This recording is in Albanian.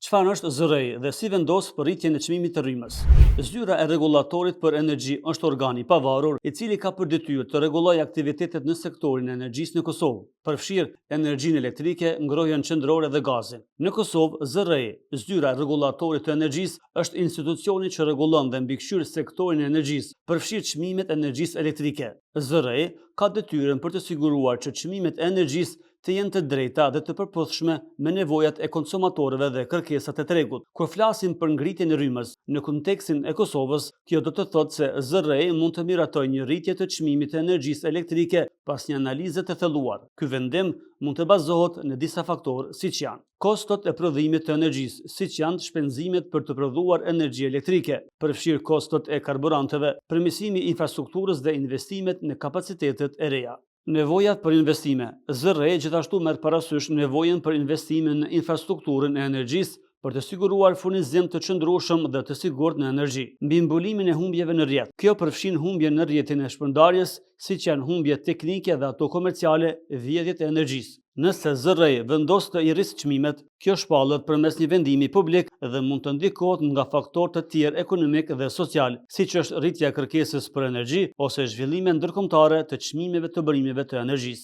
Çfarë është ZRI dhe si vendos për rritjen e çmimit të rrymës? Zyra e rregullatorit për energji është organ i pavarur i cili ka për detyrë të rregullojë aktivitetet në sektorin e energjisë në Kosovë, përfshirë energjinë elektrike, ngrohjen qendrore dhe gazin. Në Kosovë, ZRI, Zyra e rregullatorit të energjisë, është institucioni që rregullon dhe mbikëqyr sektorin e energjisë, përfshirë çmimet e energjisë elektrike. ZRI ka detyrën për të siguruar që çmimet e energjisë të jenë të drejta dhe të përputhshme me nevojat e konsumatorëve dhe kërkesat e tregut. Kur flasim për ngritjen e rrymës në kontekstin e Kosovës, kjo do të thotë se ZRI mund të miratojë një rritje të çmimit të energjisë elektrike pas një analize të thelluar. Ky vendim mund të bazohet në disa faktorë siç janë: kostot e prodhimit të energjisë, siç janë shpenzimet për të prodhuar energji elektrike, përfshirë kostot e karburanteve, përmirësimi i infrastrukturës dhe investimet në kapacitetet e reja. Nevojat për investime. ZRI gjithashtu merr parasysh nevojën për investime në infrastrukturën e energjisë për të siguruar furnizim të qëndrueshëm dhe të sigurt në energji. Mbi mbulimin e humbjeve në rrjet. Kjo përfshin humbje në rrjetin e shpërndarjes, siç janë humbje teknike dhe ato komerciale, vjedhjet e energjisë. Nëse ZRI vendos të i rrisë çmimet, kjo shpallet përmes një vendimi publik dhe mund të ndikohet nga faktorë të tjerë ekonomik dhe social, siç është rritja e kërkesës për energji ose zhvillime ndërkombëtare të çmimeve të bërimeve të energjisë.